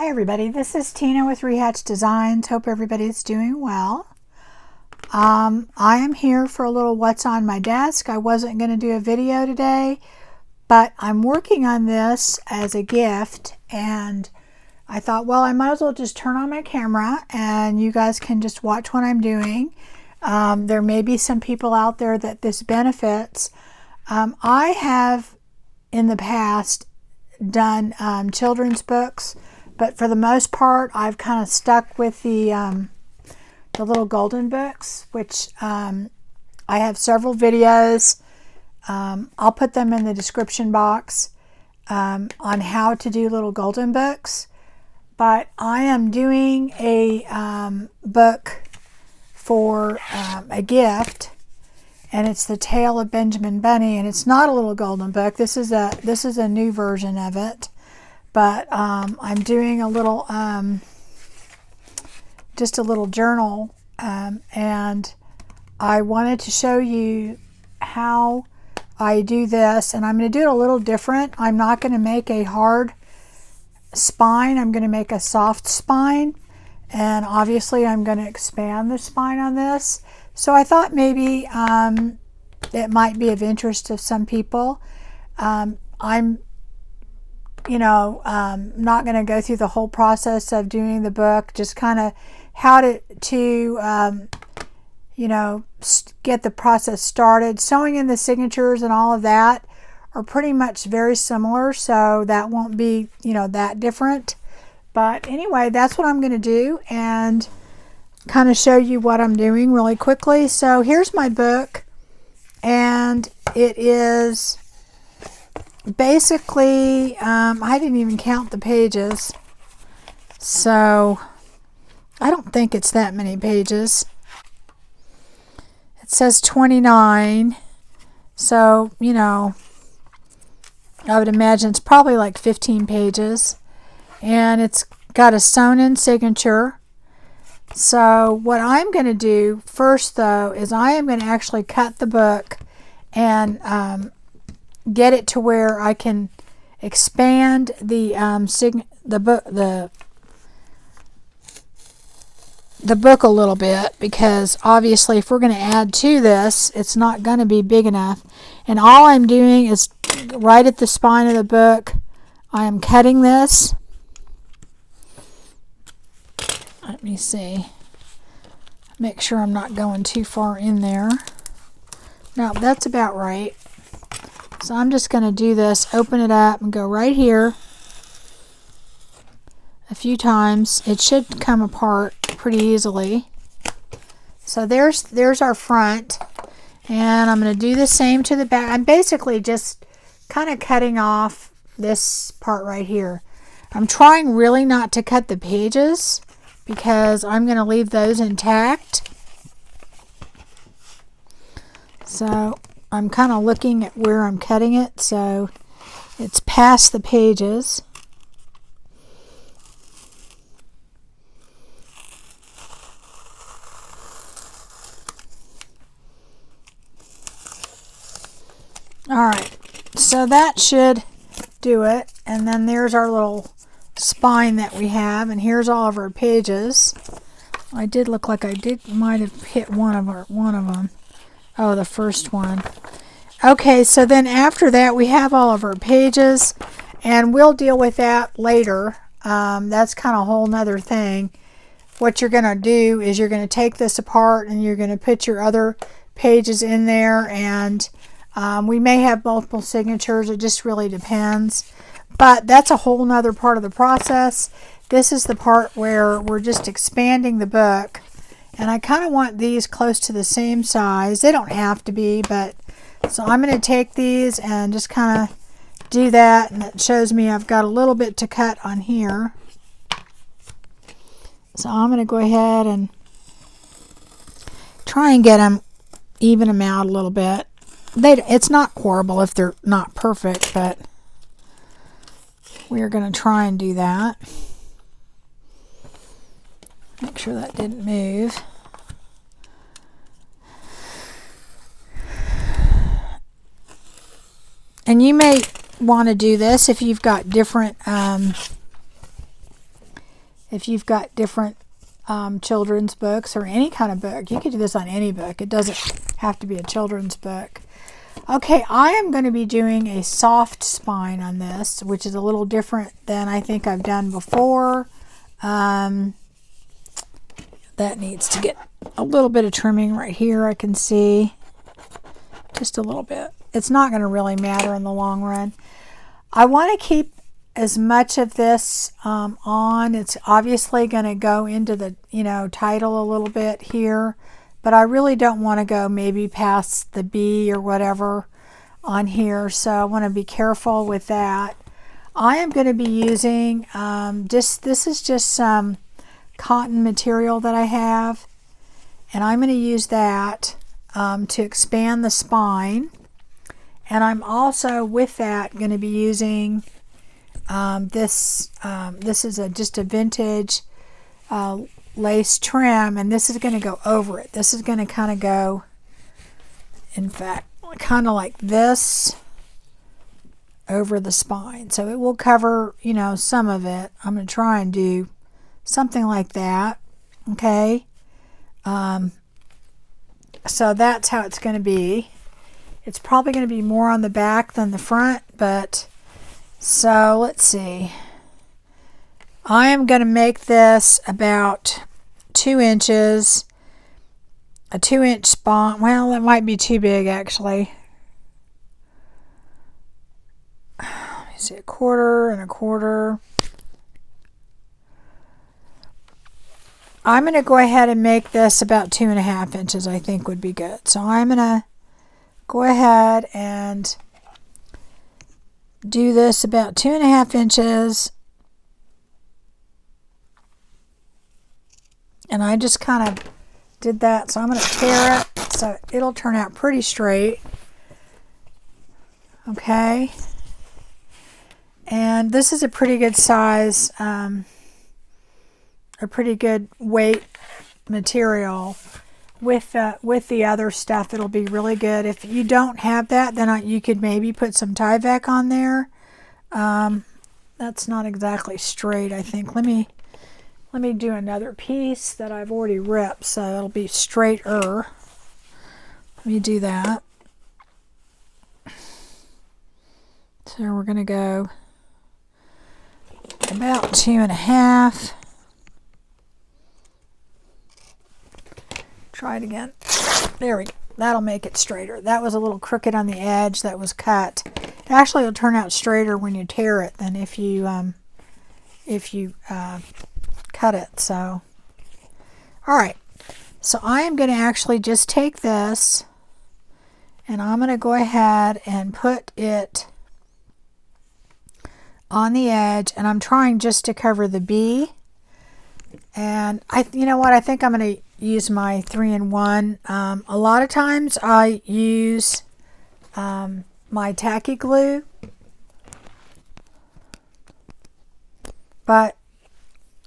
Hi everybody, this is Tina with Rehatch Designs. Hope everybody's doing well. I am here for a little what's on my desk. I wasn't going to do a video today, but I'm working on this as a gift, and I thought, well, I might as well just turn on my camera and you guys can just watch what I'm doing. There may be some people out there that this benefits. I have in the past done children's books, but for the most part I've kind of stuck with the little golden books, which I have several videos. I'll put them in the description box on how to do little golden books. But I am doing a book for a gift, and it's The Tale of Benjamin Bunny, and it's not a little golden book. This is a new version of it, but I'm doing a little just a little journal, and I wanted to show you how I do this, and I'm going to do it a little different. I'm not going to make a hard spine. I'm going to make a soft spine, and obviously I'm going to expand the spine on this. So I thought maybe it might be of interest to some people. I'm not going to go through the whole process of doing the book, just kind of how to get the process started. Sewing in the signatures and all of that are pretty much very similar, so that won't be, that different. But anyway, that's what I'm going to do, and kind of show you what I'm doing really quickly. So here's my book, and it is basically, I didn't even count the pages, so I don't think it's that many pages. It says 29, so, I would imagine it's probably like 15 pages, and it's got a sewn-in signature. So what I'm going to do first, though, is I am going to actually cut the book and get it to where I can expand the book a little bit, because obviously if we're going to add to this, it's not going to be big enough. And all I'm doing is right at the spine of the book, I am cutting this. Let me see. Make sure I'm not going too far in there. No, that's about right. So I'm just going to do this, open it up and go right here a few times. It should come apart pretty easily. So there's our front, and I'm going to do the same to the back. I'm basically just kind of cutting off this part right here. I'm trying really not to cut the pages, because I'm going to leave those intact. So I'm kind of looking at where I'm cutting it, so it's past the pages. Alright, so that should do it, and then there's our little spine that we have, and here's all of our pages. I did look like I might have hit one of them. Oh, the first one. Okay, so then after that we have all of our pages, and we'll deal with that later. That's kind of a whole nother thing. What you're going to do is you're going to take this apart, and you're going to put your other pages in there, and we may have multiple signatures. It just really depends. But that's a whole nother part of the process. This is the part where we're just expanding the book. And I kind of want these close to the same size. They don't have to be, but so I'm going to take these and just kind of do that. And it shows me I've got a little bit to cut on here. So I'm going to go ahead and try and get them, even them out a little bit. It's not horrible if they're not perfect, but we're going to try and do that. Make sure that didn't move. And you may want to do this if you've got different if you've got different children's books or any kind of book. You could do this on any book. It doesn't have to be a children's book. Okay, I am going to be doing a soft spine on this, which is a little different than I think I've done before. That needs to get a little bit of trimming right here. I can see just a little bit. It's not going to really matter in the long run. I want to keep as much of this on. It's obviously going to go into the title a little bit here, but I really don't want to go maybe past the B or whatever on here, so I want to be careful with that. I am going to be using this is just some cotton material that I have, and I'm going to use that to expand the spine. And I'm also with that going to be using this is just a vintage lace trim, and this is going to go over it. This is going to kind of go, in fact, kind of like this over the spine. So it will cover, some of it. I'm going to try and do something like that. Okay. So that's how it's going to be. It's probably going to be more on the back than the front, but so let's see. I am going to make this about 2 inches, a 2-inch spine. Well, that might be too big actually. Let me see, 1/4 and 1/4. I'm going to go ahead and make this about 2.5 inches, I think would be good. So I'm going to go ahead and do this about 2.5 inches. And I just kind of did that. So I'm going to tear it so it'll turn out pretty straight. Okay. And this is a pretty good size, a pretty good weight material. With the other stuff, it'll be really good. If you don't have that, then you could maybe put some Tyvek on there. That's not exactly straight, I think. Let me do another piece that I've already ripped, so it'll be straighter. Let me do that. So we're going to go about 2.5. Try it again. There we go. That'll make it straighter. That was a little crooked on the edge. That was cut. It actually will turn out straighter when you tear it than if you cut it. So, all right. So I am going to actually just take this, and I'm going to go ahead and put it on the edge, and I'm trying just to cover the B. And you know what? I think I'm going to use my 3-in-1. A lot of times I use my tacky glue, but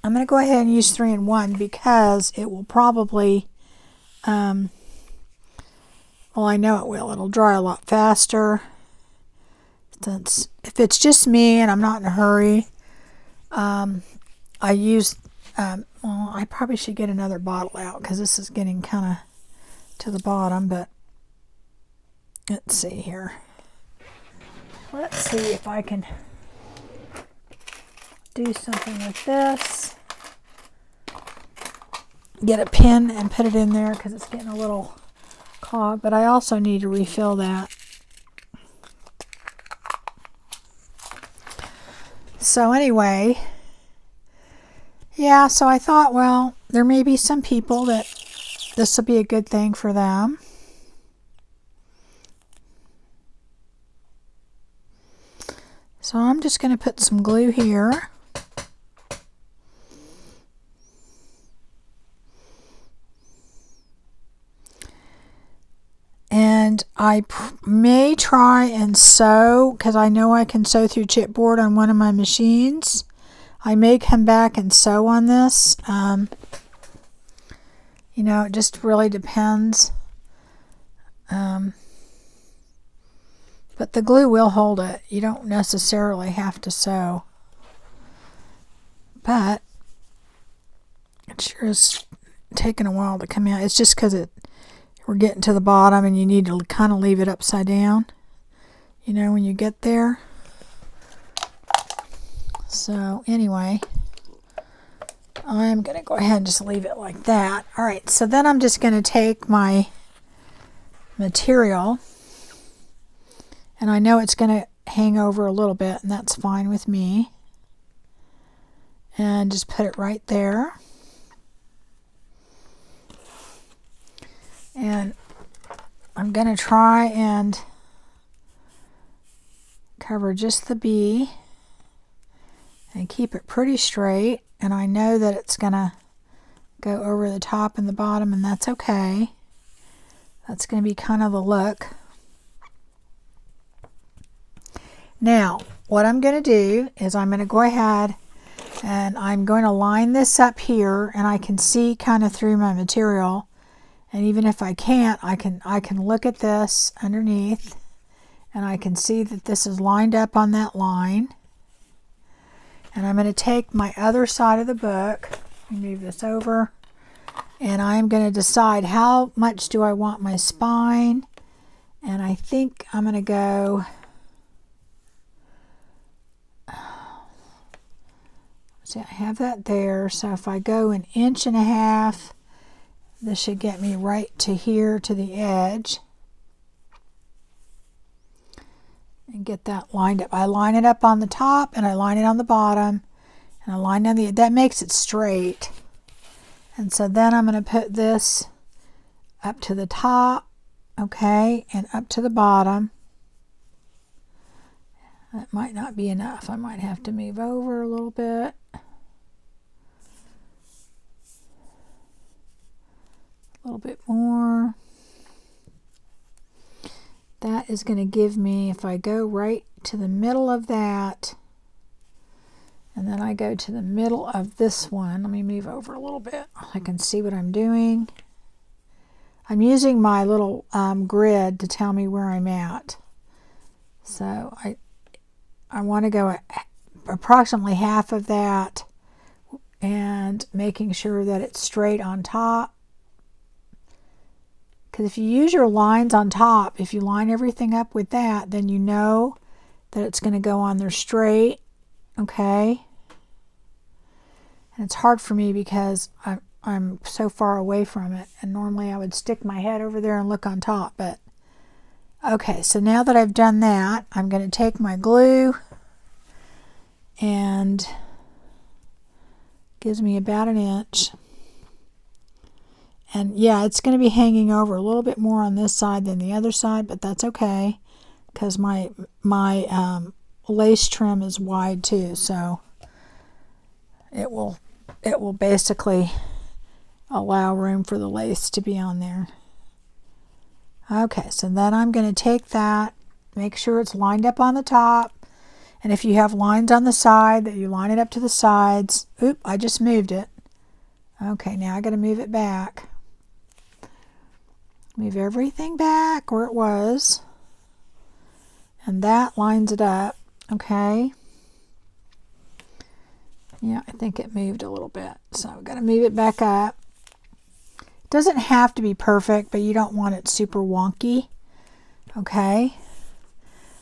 I'm going to go ahead and use 3-in-1 because it will probably, well, I know it will. It'll dry a lot faster. Since if it's just me and I'm not in a hurry, I use. Well, I probably should get another bottle out because this is getting kind of to the bottom, but let's see here. Let's see if I can do something with this. Get a pin and put it in there because it's getting a little clogged, but I also need to refill that. So anyway, yeah, so I thought, well, there may be some people that this will be a good thing for them. So I'm just going to put some glue here. And I may try and sew, because I know I can sew through chipboard on one of my machines. I may come back and sew on this. You know, it just really depends. But the glue will hold it. You don't necessarily have to sew. But picture is taking a while to come out. It's just because we're getting to the bottom and you need to kind of leave it upside down, you know, when you get there. So anyway, I'm going to go ahead and just leave it like that. All right, so then I'm just going to take my material, and I know it's going to hang over a little bit, and that's fine with me. And just put it right there. And I'm going to try and cover just the bee and keep it pretty straight. And I know that it's going to go over the top and the bottom, and that's okay. That's going to be kind of the look. Now, what I'm going to do is I'm going to go ahead and I'm going to line this up here, and I can see kind of through my material. And even if I can't, I can look at this underneath, and I can see that this is lined up on that line. And I'm going to take my other side of the book, move this over, and I'm going to decide how much do I want my spine. And I think I'm going to go, see, I have that there, so if I go 1.5 inches, this should get me right to here to the edge. And get that lined up. I line it up on the top and I line it on the bottom, and I line down that makes it straight. And so then I'm going to put this up to the top, okay, and up to the bottom. That might not be enough. I might have to move over a little bit. A little bit more. That is going to give me, if I go right to the middle of that, and then I go to the middle of this one, let me move over a little bit. I can see what I'm doing. I'm using my little grid to tell me where I'm at. So I want to go approximately half of that, and making sure that it's straight on top. Because if you use your lines on top, if you line everything up with that, then you know that it's going to go on there straight, okay? And it's hard for me because I'm so far away from it, and normally I would stick my head over there and look on top, but okay, so now that I've done that, I'm going to take my glue, and gives me about 1 inch. And yeah, it's going to be hanging over a little bit more on this side than the other side, but that's okay because my lace trim is wide too, so it will basically allow room for the lace to be on there. Okay, so then I'm going to take that, make sure it's lined up on the top, and if you have lines on the side, that you line it up to the sides. Oop, I just moved it. Okay, now I got to move it back. Move everything back where it was, and that lines it up, okay? Yeah, I think it moved a little bit, so I've got to move it back up. It doesn't have to be perfect, but you don't want it super wonky, okay?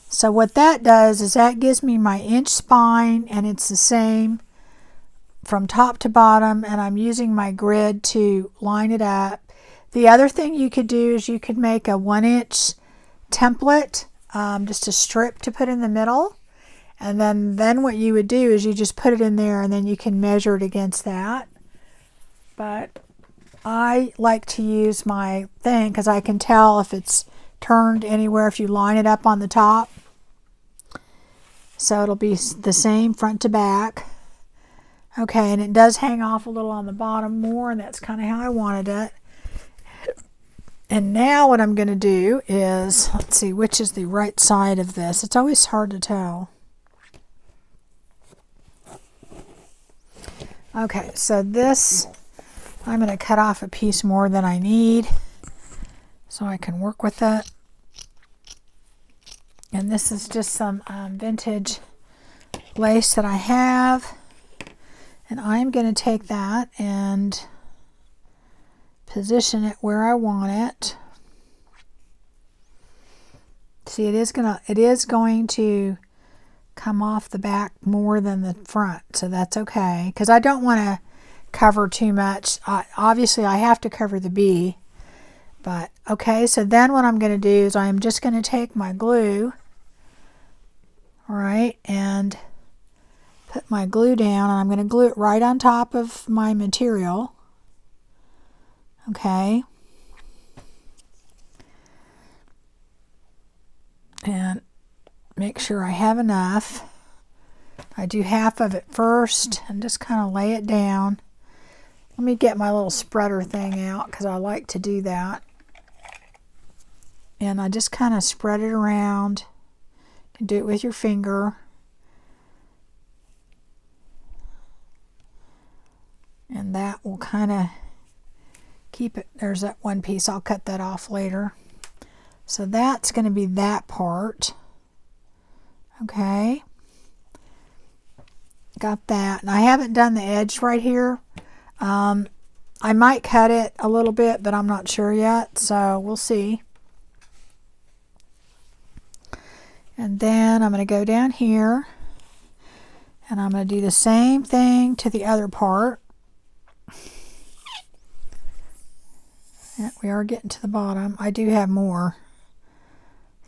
So what that does is that gives me my inch spine, and it's the same from top to bottom, and I'm using my grid to line it up. The other thing you could do is you could make a 1-inch template, just a strip to put in the middle, and then what you would do is you just put it in there, and then you can measure it against that. But I like to use my thing because I can tell if it's turned anywhere if you line it up on the top. So it'll be the same front to back. Okay, and it does hang off a little on the bottom more, and that's kind of how I wanted it. And now what I'm going to do is, let's see, which is the right side of this? It's always hard to tell. Okay, so this, I'm going to cut off a piece more than I need so I can work with it. And this is just some vintage lace that I have. And I'm going to take that and position it where I want it. See, it is going to come off the back more than the front, so that's okay, because I don't want to cover too much. Obviously I have to cover the bee, but okay. So then what I'm going to do is I'm just going to take my glue, all right, and put my glue down, and I'm going to glue it right on top of my material. Okay, and make sure I have enough. I do half of it first and just kind of lay it down. Let me get my little spreader thing out because I like to do that. And I just kind of spread it around. You can do it with your finger. And that will kind of keep it. There's that one piece. I'll cut that off later. So that's going to be that part. Okay. Got that. And I haven't done the edge right here. I might cut it a little bit, but I'm not sure yet, so we'll see. And then I'm going to go down here, and I'm going to do the same thing to the other part. Yeah, we are getting to the bottom. I do have more,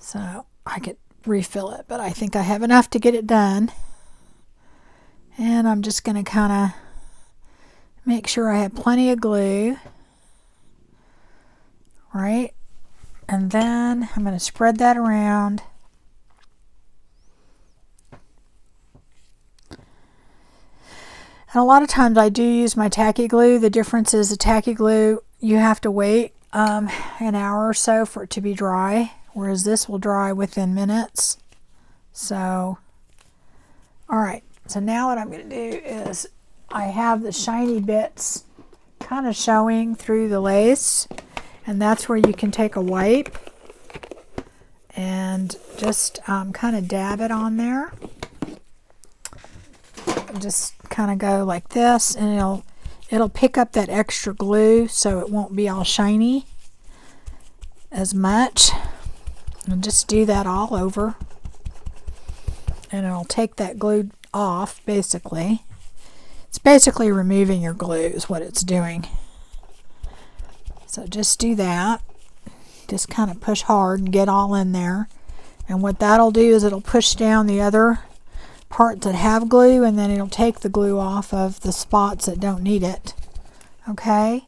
so I could refill it, but I think I have enough to get it done. And I'm just going to kind of make sure I have plenty of glue, right? And then I'm going to spread that around. And a lot of times I do use my tacky glue. The difference is the tacky glue, you have to wait an hour or so for it to be dry, whereas this will dry within minutes. So, all right. So now what I'm going to do is I have the shiny bits kind of showing through the lace, and that's where you can take a wipe and just kind of dab it on there. Just kind of go like this, and it'll pick up that extra glue, so it won't be all shiny as much. And just do that all over, and it'll take that glue off. Basically, it's basically removing your glue is what it's doing. So just do that. Just kind of push hard and get all in there, and what that'll do is it'll push down the other parts that have glue, and then it'll take the glue off of the spots that don't need it. Okay,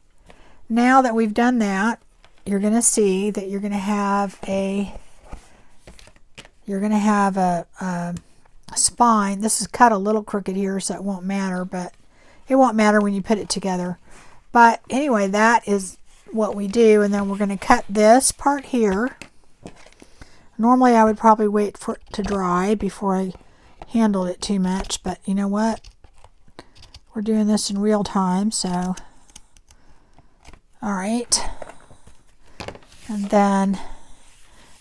now that we've done that, you're going to see that you're going to have a spine. This is cut a little crooked here, so it won't matter, but it won't matter when you put it together. But anyway, that is what we do, and then we're going to cut this part here. Normally I would probably wait for it to dry before I handled it too much, but you know what? We're doing this in real time, so all right. And then,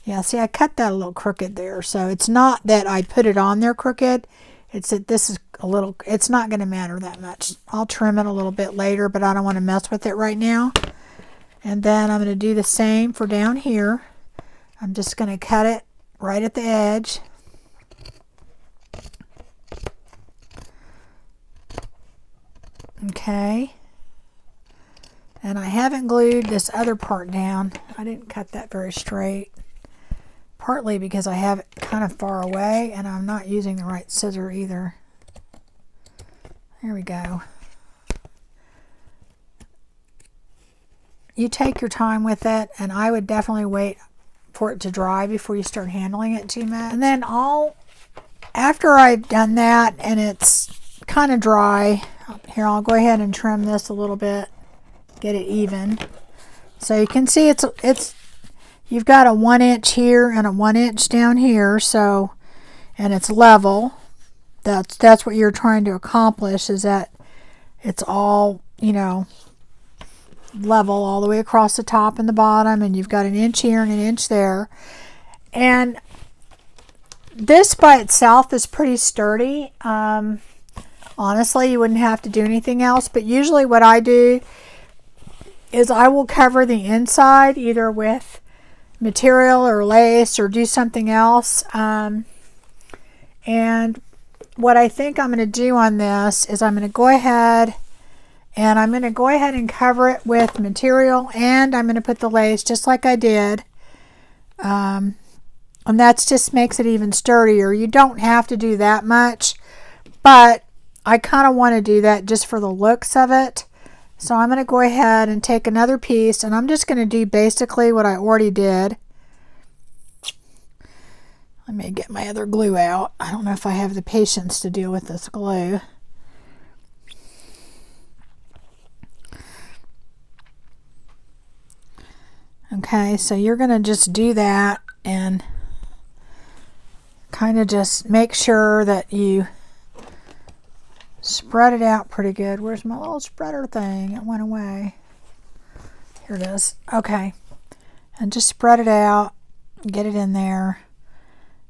yeah, see, I cut that a little crooked there, so it's not that I put it on there crooked, it's that this is a little, it's not going to matter that much. I'll trim it a little bit later, but I don't want to mess with it right now. And then I'm going to do the same for down here. I'm just going to cut it right at the edge. Okay. And I haven't glued this other part down. I didn't cut that very straight. Partly because I have it kind of far away and I'm not using the right scissor either. There we go. You take your time with it, and I would definitely wait for it to dry before you start handling it too much. And then after I've done that and it's kind of dry, here I'll go ahead and trim this a little bit, get it even. So you can see you've got a 1 inch here and a 1 inch down here, so, and it's level. That's what you're trying to accomplish, is that it's all, you know, level all the way across the top and the bottom, and you've got an inch here and an inch there. And this by itself is pretty sturdy. Honestly, you wouldn't have to do anything else, but usually what I do is I will cover the inside either with material or lace or do something else. And what I think I'm going to do on this is I'm going to go ahead and cover it with material, and I'm going to put the lace just like I did. And that just makes it even sturdier. You don't have to do that much, but I kind of want to do that just for the looks of it. So I'm going to go ahead and take another piece, and I'm just going to do basically what I already did. Let me get my other glue out. I don't know if I have the patience to deal with this glue. Okay, so you're going to just do that and kind of just make sure that you spread it out pretty good. Where's my little spreader thing? It went away. Here it is. Okay, and just spread it out, get it in there.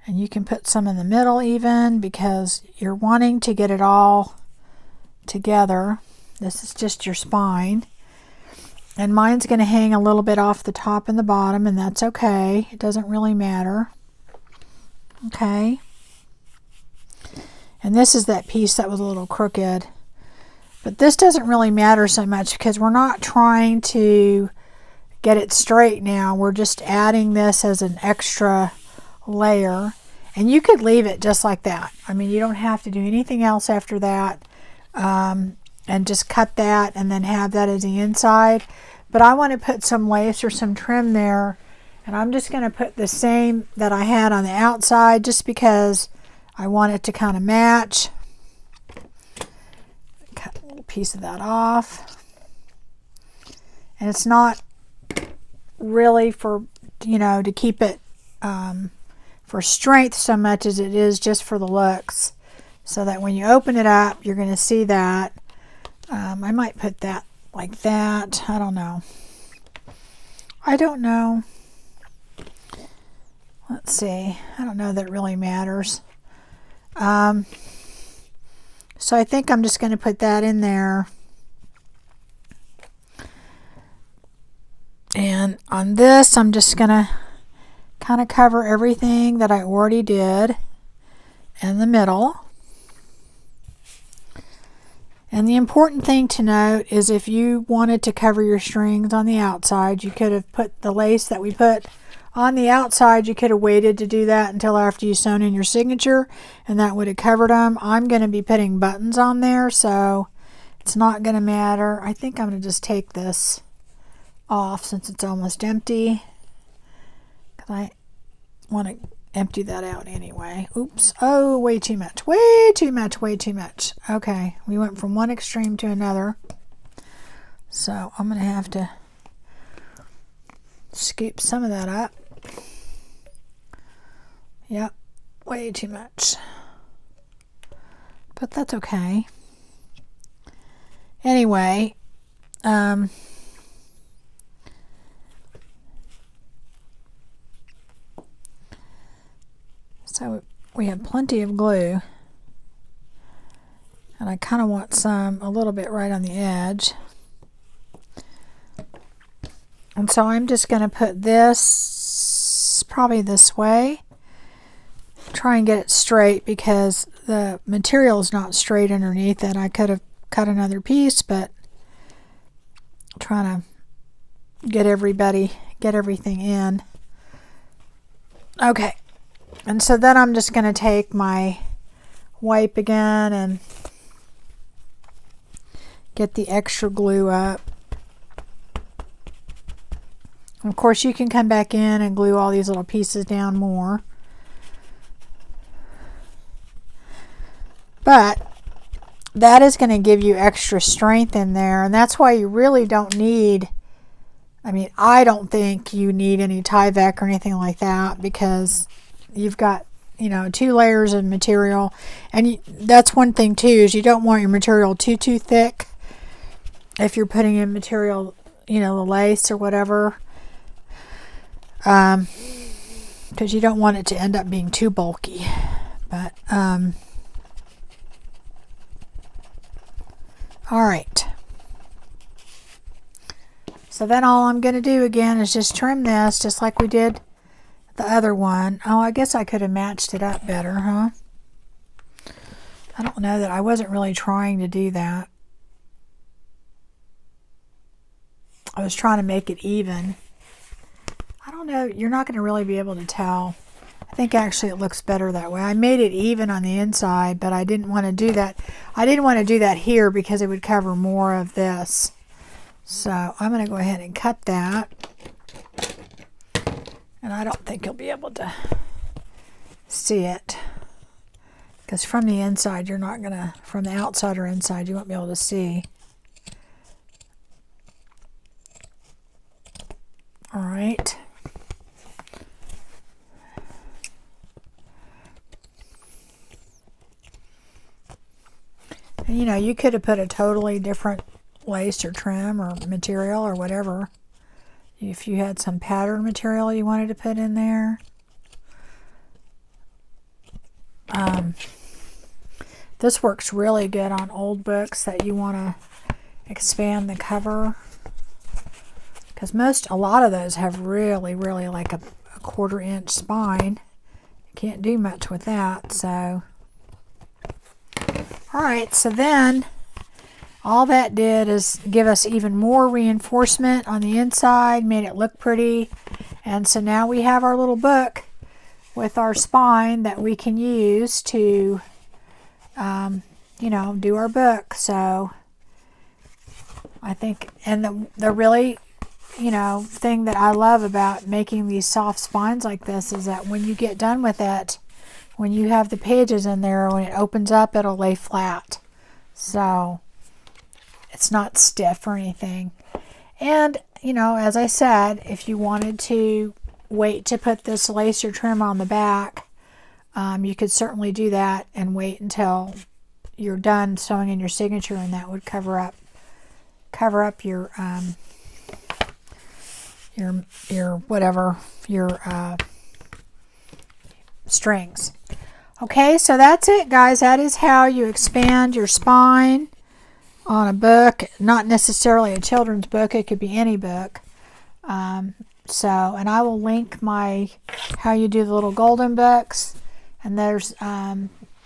And you can put some in the middle even, because you're wanting to get it all together. This is just your spine. And mine's going to hang a little bit off the top and the bottom, and that's okay. It doesn't really matter. Okay. And this is that piece that was a little crooked. But this doesn't really matter so much because we're not trying to get it straight now. We're just adding this as an extra layer, and you could leave it just like that. I mean, you don't have to do anything else after that, and just cut that and then have that as the inside. But I want to put some lace or some trim there, and I'm just going to put the same that I had on the outside just because I want it to kind of match. Cut a little piece of that off, and it's not really for, you know, to keep it for strength so much as it is just for the looks, so that when you open it up you're going to see that. I might put that like that. I don't know. Let's see. I don't know that it really matters. So I think I'm just going to put that in there. And on this I'm just going to kind of cover everything that I already did in the middle. And the important thing to note is if you wanted to cover your strings on the outside, you could have put the lace that we put on the outside, you could have waited to do that until after you sewn in your signature, and that would have covered them. I'm going to be putting buttons on there, so it's not going to matter. I think I'm going to just take this off since it's almost empty, because I want to empty that out anyway. Oops. Oh, way too much. Way too much. Way too much. Okay, we went from one extreme to another. So I'm going to have to scoop some of that up. Yep, way too much. But that's okay. Anyway, so we have plenty of glue, and I kind of want a little bit right on the edge. And so I'm just going to put this probably this way. Try and get it straight because the material is not straight underneath it. I could have cut another piece, but I'm trying to get everything in. Okay. And so then I'm just going to take my wipe again and get the extra glue up. Of course, you can come back in and glue all these little pieces down more. But that is going to give you extra strength in there, and that's why you really don't need, I don't think you need any Tyvek or anything like that, because you've got, 2 layers of material. And that's one thing too, is you don't want your material too thick if you're putting in material, the lace or whatever. Because you don't want it to end up being too bulky. But all right, so So then all I'm going to do again is just trim this just like we did the other one. Oh, I guess I could have matched it up better, huh? I don't know, that I wasn't really trying to do that. I was trying to make it even. I don't know, you're not going to really be able to tell. I think actually it looks better that way. I made it even on the inside, but I didn't want to do that. I didn't want to do that here because it would cover more of this. So I'm going to go ahead and cut that. And I don't think you'll be able to see it. Because from the inside, you're not going to, from the outside or inside, you won't be able to see. All right. And, you know, you could have put a totally different lace or trim or material or whatever. If you had some pattern material you wanted to put in there. This works really good on old books that you want to expand the cover. Because a lot of those have really like a 1/4 inch spine. You can't do much with that, so. Alright, so then all that did is give us even more reinforcement on the inside, made it look pretty. And so now we have our little book with our spine that we can use to, you know, do our book. So I think, and the really, you know, thing that I love about making these soft spines like this is that when you get done with it, when you have the pages in there, when it opens up, it'll lay flat. So it's not stiff or anything. And, you know, as I said, if you wanted to wait to put this lace or trim on the back, you could certainly do that and wait until you're done sewing in your signature, and that would cover up your whatever, your strings. Okay, so that's it, guys. That is how you expand your spine on a book. Not necessarily a children's book, it could be any book. And I will link my how you do the little golden books, and there's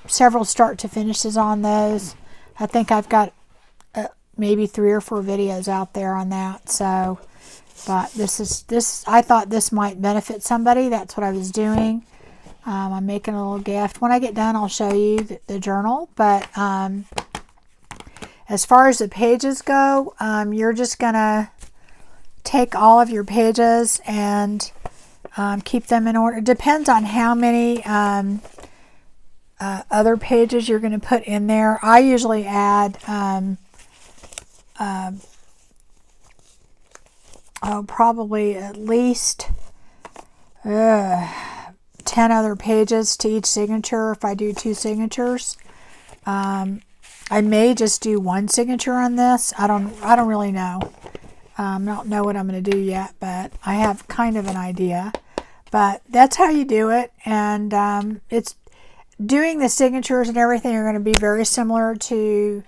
several start to finishes on those. I think I've got maybe 3 or 4 videos out there on that. So, but this I thought this might benefit somebody. That's what I was doing. I'm making a little gift. When I get done, I'll show you the journal. But as far as the pages go, you're just gonna take all of your pages and keep them in order. It depends on how many other pages you're going to put in there. I usually add probably at least 10 other pages to each signature if I do 2 signatures. I may just do 1 signature on this. I don't really know. I don't know what I'm going to do yet, but I have kind of an idea. But that's how you do it, and it's doing the signatures and everything are going to be very similar to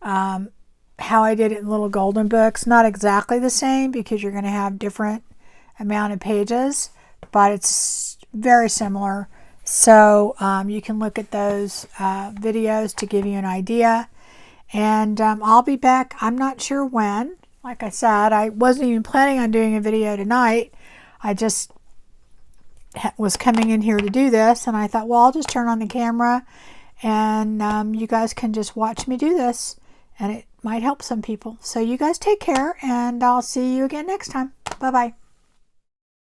how I did it in Little Golden Books. Not exactly the same because you're going to have different amount of pages, but it's very similar. So you can look at those videos to give you an idea. And I'll be back. I'm not sure when. Like I said, I wasn't even planning on doing a video tonight. I just was coming in here to do this, and I thought, well, I'll just turn on the camera and you guys can just watch me do this, and it might help some people. So you guys take care, and I'll see you again next time. Bye-bye.